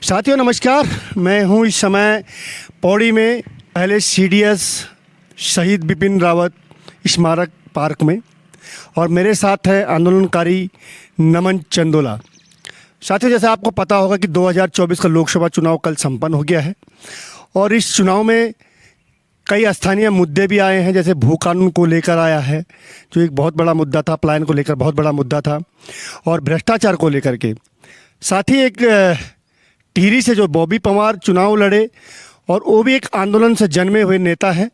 साथियों नमस्कार। मैं हूं इस समय पौड़ी में पहले सीडीएस शहीद बिपिन रावत स्मारक पार्क में, और मेरे साथ है आंदोलनकारी नमन चंदोला। साथियों, जैसे आपको पता होगा कि 2024 का लोकसभा चुनाव कल संपन्न हो गया है और इस चुनाव में कई स्थानीय मुद्दे भी आए हैं। जैसे भू कानून को लेकर आया है, जो एक बहुत बड़ा मुद्दा था, पलायन को लेकर बहुत बड़ा मुद्दा था, और भ्रष्टाचार को लेकर के। साथ ही एक टिहरी से जो बॉबी पंवार चुनाव लड़े और वो भी एक आंदोलन से जन्मे हुए नेता हैं,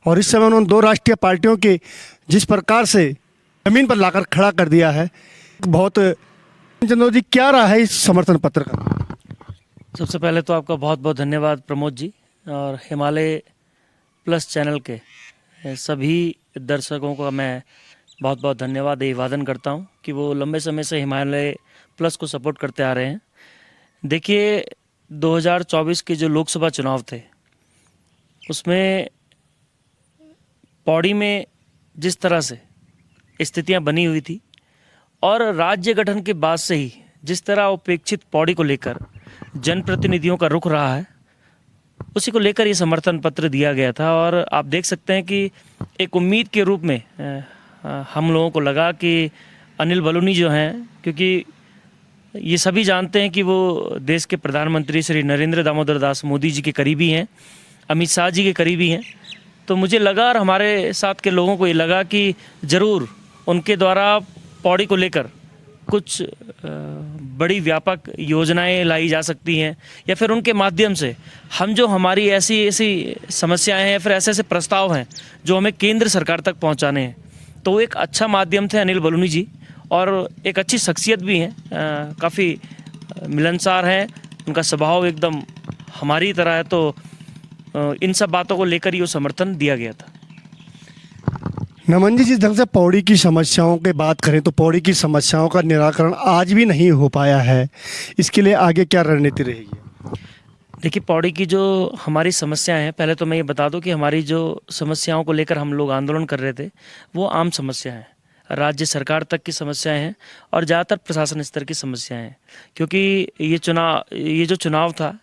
और इस समय उन्होंने दो राष्ट्रीय पार्टियों के जिस प्रकार से ज़मीन पर लाकर खड़ा कर दिया है, बहुत। चंद्र जी, क्या रहा है इस समर्थन पत्र का? सबसे पहले तो आपका बहुत बहुत धन्यवाद प्रमोद जी, और हिमालय प्लस चैनल के सभी दर्शकों का मैं बहुत बहुत धन्यवाद अभिवादन करता हूं कि वो लंबे समय से हिमालय प्लस को सपोर्ट करते आ रहे हैं। देखिए, 2024 के जो लोकसभा चुनाव थे उसमें पौड़ी में जिस तरह से स्थितियां बनी हुई थी और राज्य गठन के बाद से ही जिस तरह उपेक्षित पौड़ी को लेकर जनप्रतिनिधियों का रुख रहा है, उसी को लेकर ये समर्थन पत्र दिया गया था। और आप देख सकते हैं कि एक उम्मीद के रूप में हम लोगों को लगा कि अनिल बलूनी जो हैं, क्योंकि ये सभी जानते हैं कि वो देश के प्रधानमंत्री श्री नरेंद्र दामोदर दास मोदी जी के करीबी हैं, अमित शाह जी के करीबी हैं, तो मुझे लगा और हमारे साथ के लोगों को ये लगा कि ज़रूर उनके द्वारा पौड़ी को लेकर कुछ बड़ी व्यापक योजनाएं लाई जा सकती हैं, या फिर उनके माध्यम से हम जो हमारी ऐसी ऐसी समस्याएं हैं या फिर ऐसे ऐसे प्रस्ताव हैं जो हमें केंद्र सरकार तक पहुंचाने हैं, तो वो एक अच्छा माध्यम थे अनिल बलूनी जी, और एक अच्छी शख्सियत भी हैं, काफ़ी मिलनसार हैं, उनका स्वभाव एकदम हमारी तरह है। तो इन सब बातों को लेकर ही वो समर्थन दिया गया था। नमन जी, जिस ढंग से पौड़ी की समस्याओं की बात करें तो पौड़ी की समस्याओं का निराकरण आज भी नहीं हो पाया है, इसके लिए आगे क्या रणनीति रहेगी? देखिए, पौड़ी की जो हमारी समस्याएं हैं, पहले तो मैं ये बता दूं कि हमारी जो समस्याओं को लेकर हम लोग आंदोलन कर रहे थे वो आम समस्या हैं, राज्य सरकार तक की समस्याएं हैं और ज़्यादातर प्रशासन स्तर की समस्याएं हैं। क्योंकि ये जो चुनाव था,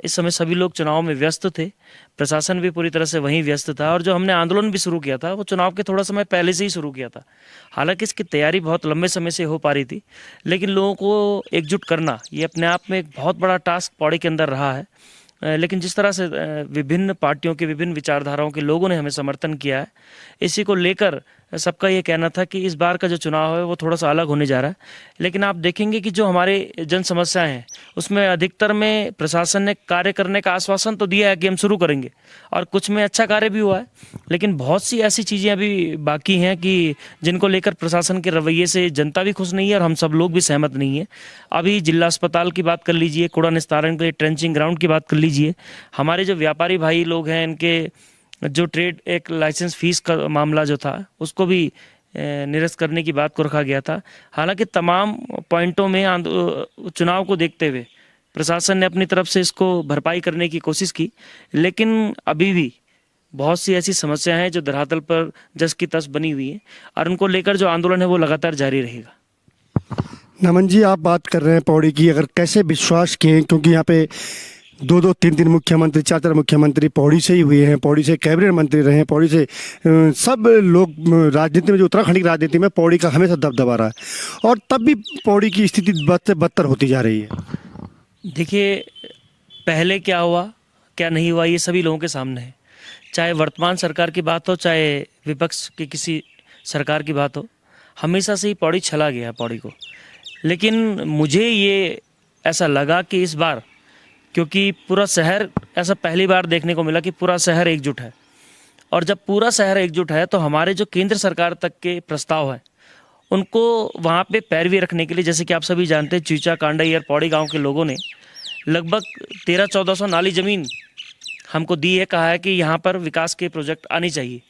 इस समय सभी लोग चुनाव में व्यस्त थे, प्रशासन भी पूरी तरह से वहीं व्यस्त था, और जो हमने आंदोलन भी शुरू किया था वो चुनाव के थोड़ा समय पहले से ही शुरू किया था। हालांकि इसकी तैयारी बहुत लंबे समय से हो पा रही थी, लेकिन लोगों को एकजुट करना ये अपने आप में एक बहुत बड़ा टास्क पौड़ी के अंदर रहा है। लेकिन जिस तरह से विभिन्न पार्टियों के विभिन्न विचारधाराओं के लोगों ने हमें समर्थन किया है, इसी को लेकर सबका ये कहना था कि इस बार का जो चुनाव है वो थोड़ा सा अलग होने जा रहा है। लेकिन आप देखेंगे कि जो हमारे जन समस्याएं हैं उसमें अधिकतर में प्रशासन ने कार्य करने का आश्वासन तो दिया है कि हम शुरू करेंगे, और कुछ में अच्छा कार्य भी हुआ है, लेकिन बहुत सी ऐसी चीज़ें अभी बाकी हैं कि जिनको लेकर प्रशासन के रवैये से जनता भी खुश नहीं है और हम सब लोग भी सहमत नहीं है। अभी जिला अस्पताल की बात कर लीजिए, कूड़ा निस्तारण के लिए ट्रेंचिंग ग्राउंड की बात कर लीजिए, हमारे जो व्यापारी भाई लोग हैं इनके जो ट्रेड एक लाइसेंस फीस का मामला जो था उसको भी निरस्त करने की बात को रखा गया था। हालांकि तमाम पॉइंटों में चुनाव को देखते हुए प्रशासन ने अपनी तरफ से इसको भरपाई करने की कोशिश की, लेकिन अभी भी बहुत सी ऐसी समस्याएं हैं जो धरातल पर जस की तस बनी हुई है, और उनको लेकर जो आंदोलन है वो लगातार जारी रहेगा। नमन जी, आप बात कर रहे हैं पौड़ी की, अगर कैसे विश्वास किए, क्योंकि यहाँ पे दो तीन मुख्यमंत्री, चार मुख्यमंत्री पौड़ी से ही हुए हैं, पौड़ी से कैबिनेट मंत्री रहे हैं, पौड़ी से सब लोग राजनीति में, जो उत्तराखंड की राजनीति में पौड़ी का हमेशा दबदबा रहा है, और तब भी पौड़ी की स्थिति बद से बदतर होती जा रही है। देखिए, पहले क्या हुआ क्या नहीं हुआ ये सभी लोगों के सामने है, चाहे वर्तमान सरकार की बात हो चाहे विपक्ष की किसी सरकार की बात हो, हमेशा से ही पौड़ी छला गया है पौड़ी को। लेकिन मुझे ये ऐसा लगा कि इस बार, क्योंकि पूरा शहर, ऐसा पहली बार देखने को मिला कि पूरा शहर एकजुट है, और जब पूरा शहर एकजुट है तो हमारे जो केंद्र सरकार तक के प्रस्ताव हैं उनको वहाँ पे पैरवी रखने के लिए, जैसे कि आप सभी जानते हैं, चीचा कांडई और पौड़ी गांव के लोगों ने लगभग 1300-1400 नाली ज़मीन हमको दी है, कहा है कि यहाँ पर विकास के प्रोजेक्ट आने चाहिए।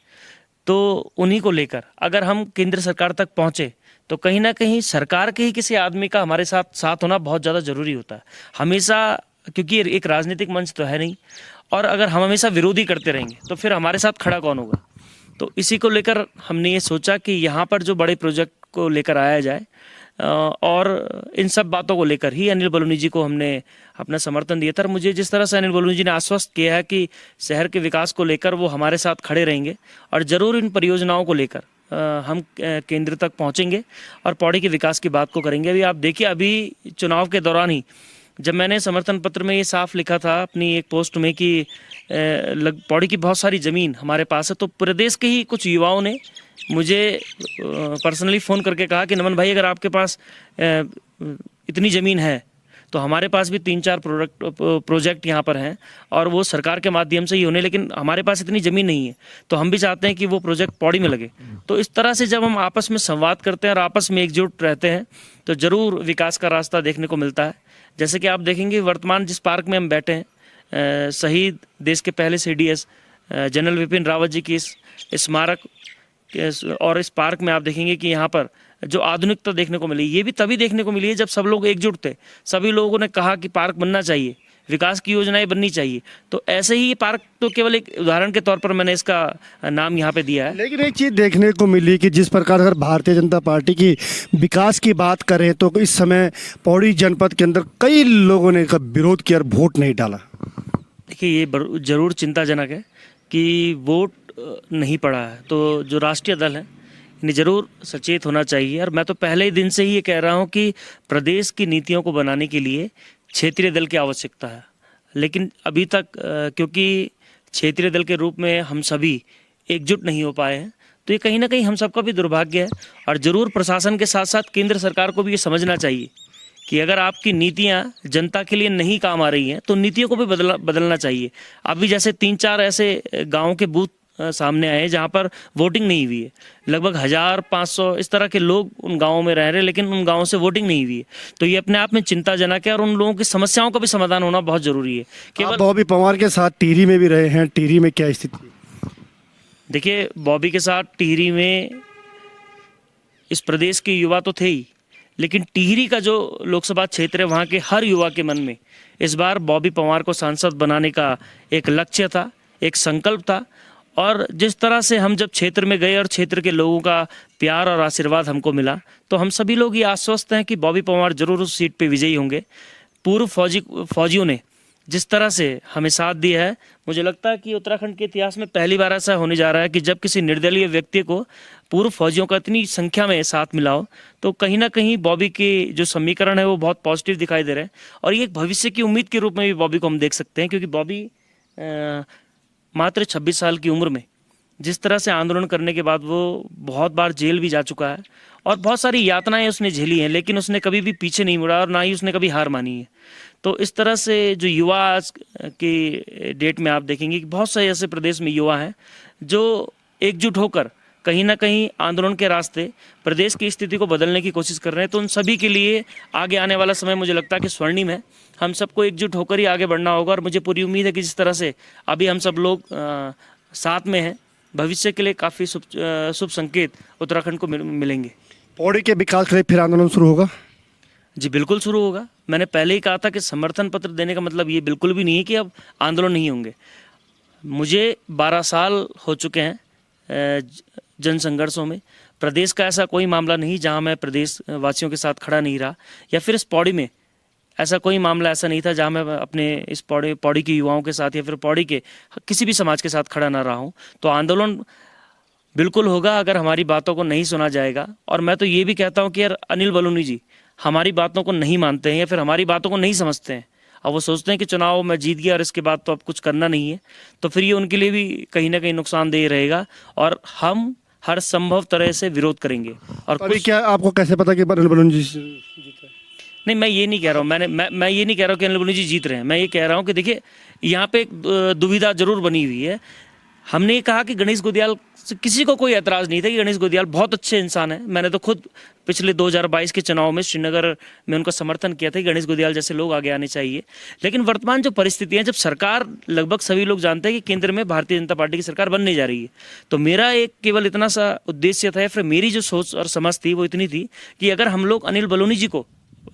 तो उन्हीं को लेकर अगर हम केंद्र सरकार तक पहुँचे तो कहीं ना कहीं सरकार के ही किसी आदमी का हमारे साथ होना बहुत ज़्यादा ज़रूरी होता है हमेशा, क्योंकि एक राजनीतिक मंच तो है नहीं, और अगर हम हमेशा विरोधी करते रहेंगे तो फिर हमारे साथ खड़ा कौन होगा। तो इसी को लेकर हमने ये सोचा कि यहाँ पर जो बड़े प्रोजेक्ट को लेकर आया जाए, और इन सब बातों को लेकर ही अनिल बलूनी जी को हमने अपना समर्थन दिया था। और मुझे जिस तरह से अनिल बलूनी जी ने आश्वस्त किया है कि शहर के विकास को लेकर वो हमारे साथ खड़े रहेंगे और ज़रूर इन परियोजनाओं को लेकर हम केंद्र तक पहुंचेंगे और पौड़ी के विकास की बात को करेंगे। अभी आप देखिए, अभी चुनाव के दौरान ही जब मैंने समर्थन पत्र में ये साफ लिखा था अपनी एक पोस्ट में कि पौड़ी की बहुत सारी ज़मीन हमारे पास है, तो प्रदेश के ही कुछ युवाओं ने मुझे पर्सनली फ़ोन करके कहा कि नमन भाई, अगर आपके पास इतनी ज़मीन है तो हमारे पास भी 3-4 प्रोजेक्ट यहाँ पर हैं और वो सरकार के माध्यम से ही होने, लेकिन हमारे पास इतनी ज़मीन नहीं है, तो हम भी चाहते हैं कि वो प्रोजेक्ट पौड़ी में लगे। तो इस तरह से जब हम आपस में संवाद करते हैं और आपस में एकजुट रहते हैं तो ज़रूर विकास का रास्ता देखने को मिलता है। जैसे कि आप देखेंगे वर्तमान जिस पार्क में हम बैठे हैं, शहीद देश के पहले CDS जनरल विपिन रावत जी की इस स्मारक और इस पार्क में आप देखेंगे कि यहाँ पर जो आधुनिकता देखने को मिली, ये भी तभी देखने को मिली है जब सब लोग एकजुट थे। सभी लोगों ने कहा कि पार्क बनना चाहिए, विकास की योजनाएं बननी चाहिए। तो ऐसे ही ये पार्क तो केवल एक उदाहरण के तौर पर मैंने इसका नाम यहाँ पे दिया है। लेकिन एक चीज़ देखने को मिली कि जिस प्रकार अगर भारतीय जनता पार्टी की विकास की बात करें तो इस समय पौड़ी जनपद के अंदर कई लोगों ने इसका विरोध किया और वोट नहीं डाला। देखिए, ये ज़रूर चिंताजनक है कि वोट नहीं पड़ा है। तो जो राष्ट्रीय दल है इन्हें ज़रूर सचेत होना चाहिए। और मैं तो पहले ही दिन से ही ये कह रहा हूँ कि प्रदेश की नीतियों को बनाने के लिए क्षेत्रीय दल की आवश्यकता है, लेकिन अभी तक क्योंकि क्षेत्रीय दल के रूप में हम सभी एकजुट नहीं हो पाए हैं, तो ये कहीं ना कहीं हम सबका भी दुर्भाग्य है। और ज़रूर प्रशासन के साथ साथ केंद्र सरकार को भी ये समझना चाहिए कि अगर आपकी नीतियां जनता के लिए नहीं काम आ रही हैं तो नीतियों को भी बदलना चाहिए। अभी जैसे 3-4 ऐसे गाँव के बूथ सामने आए जहाँ पर वोटिंग नहीं हुई है, लगभग 1500 इस तरह के लोग उन गाँवों में रह रहे हैं, लेकिन उन गाँवों से वोटिंग नहीं हुई है। तो ये अपने आप में चिंताजनक है और उन लोगों की समस्याओं का भी समाधान होना बहुत जरूरी है। केवल बॉबी पवार के साथ टिहरी में भी रहे हैं, टिहरी में क्या स्थिति? देखिए, बॉबी के साथ टिहरी में इस प्रदेश के युवा तो थे ही, लेकिन टिहरी का जो लोकसभा क्षेत्र है वहाँ के हर युवा के मन में इस बार बॉबी पवार को सांसद बनाने का एक लक्ष्य था, एक संकल्प था। और जिस तरह से हम जब क्षेत्र में गए और क्षेत्र के लोगों का प्यार और आशीर्वाद हमको मिला, तो हम सभी लोग ये आश्वस्त हैं कि बॉबी पवार जरूर उस सीट पे विजयी होंगे। पूर्व फौजियों ने जिस तरह से हमें साथ दिया है, मुझे लगता है कि उत्तराखंड के इतिहास में पहली बार ऐसा होने जा रहा है कि जब किसी निर्दलीय व्यक्ति को पूर्व फौजियों का इतनी संख्या में साथ मिला हो, तो कहीं ना कहीं बॉबी के जो समीकरण है वो बहुत पॉजिटिव दिखाई दे रहे हैं। और ये एक भविष्य की उम्मीद के रूप में भी बॉबी को हम देख सकते हैं, क्योंकि बॉबी मात्र 26 साल की उम्र में जिस तरह से आंदोलन करने के बाद वो बहुत बार जेल भी जा चुका है और बहुत सारी यातनाएं उसने झेली हैं, लेकिन उसने कभी भी पीछे नहीं मुड़ा और ना ही उसने कभी हार मानी है। तो इस तरह से जो युवा आज की डेट में आप देखेंगे कि बहुत सारे ऐसे प्रदेश में युवा हैं जो एकजुट होकर कहीं ना कहीं आंदोलन के रास्ते प्रदेश की स्थिति को बदलने की कोशिश कर रहे हैं। तो उन सभी के लिए आगे आने वाला समय मुझे लगता है कि स्वर्णिम है। हम सबको एकजुट होकर ही आगे बढ़ना होगा और मुझे पूरी उम्मीद है कि जिस तरह से अभी हम सब लोग साथ में हैं, भविष्य के लिए काफ़ी शुभ संकेत उत्तराखंड को मिलेंगे। पौड़ी के विकास के लिए फिर आंदोलन शुरू होगा? जी बिल्कुल शुरू होगा। मैंने पहले ही कहा था कि समर्थन पत्र देने का मतलब ये बिल्कुल भी नहीं है कि अब आंदोलन नहीं होंगे। मुझे 12 साल हो चुके हैं जन संघर्षों में। प्रदेश का ऐसा कोई मामला नहीं जहां मैं प्रदेश वासियों के साथ खड़ा नहीं रहा, या फिर इस पौड़ी में ऐसा कोई मामला ऐसा नहीं था जहां मैं अपने इस पौड़ी के युवाओं के साथ या फिर पौड़ी के किसी भी समाज के साथ खड़ा ना रहा हूं। तो आंदोलन बिल्कुल होगा अगर हमारी बातों को नहीं सुना जाएगा। और मैं तो ये भी कहता हूं कि यार अनिल बलूनी जी हमारी बातों को नहीं मानते हैं या फिर हमारी बातों को नहीं समझते हैं, अब वो सोचते हैं कि चुनाव में जीत गया और इसके बाद तो अब कुछ करना नहीं है, तो फिर ये उनके लिए भी कहीं ना कहीं नुकसानदेह रहेगा और हम हर संभव तरह से विरोध करेंगे। और अभी क्या आपको कैसे पता कि अनिल बलूनी जी जीत रहे? नहीं, मैं ये नहीं कह रहा हूँ, मैं ये नहीं कह रहा हूँ कि अनिल बलूनी जी जीत रहे हैं। मैं ये कह रहा हूँ कि देखिए यहाँ पे एक दुविधा जरूर बनी हुई है। हमने ये कहा कि गणेश गोदियाल से किसी को कोई एतराज़ नहीं था कि गणेश गोदियाल बहुत अच्छे इंसान है। मैंने तो खुद पिछले 2022 के चुनाव में श्रीनगर में उनका समर्थन किया था कि गणेश गोदियाल जैसे लोग आगे आने चाहिए। लेकिन वर्तमान जो परिस्थितियां, जब सरकार लगभग सभी लोग जानते हैं कि केंद्र में भारतीय जनता पार्टी की सरकार बनने जा रही है, तो मेरा एक केवल इतना सा उद्देश्य था या फिर मेरी जो सोच और समझ थी वो इतनी थी कि अगर हम लोग अनिल बलूनी जी को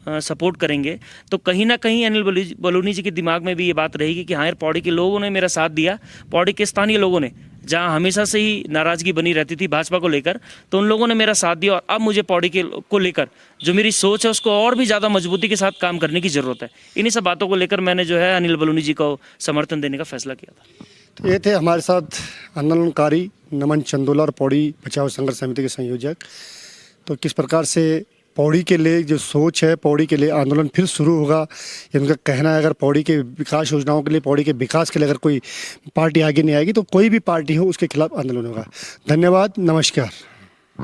सपोर्ट करेंगे तो कहीं ना कहीं अनिल बलूनी जी के दिमाग में भी ये बात रहेगी कि हाँ यार, पौड़ी के लोगों ने मेरा साथ दिया, पौड़ी के स्थानीय लोगों ने जहां हमेशा से ही नाराज़गी बनी रहती थी भाजपा को लेकर, तो उन लोगों ने मेरा साथ दिया और अब मुझे पौड़ी को लेकर जो मेरी सोच है उसको और भी ज़्यादा मजबूती के साथ काम करने की ज़रूरत है। इन्हीं सब बातों को लेकर मैंने जो है अनिल बलूनी जी को समर्थन देने का फैसला किया था। तो ये थे हमारे साथ आंदोलनकारी नमन चंदोला और पौड़ी बचाओ संघर्ष समिति के संयोजक। तो किस प्रकार से पौड़ी के लिए जो सोच है, पौड़ी के लिए आंदोलन फिर शुरू होगा, ये उनका कहना है। अगर पौड़ी के विकास योजनाओं के लिए, पौड़ी के विकास के लिए अगर कोई पार्टी आगे नहीं आएगी तो कोई भी पार्टी हो उसके खिलाफ आंदोलन होगा। धन्यवाद, नमस्कार।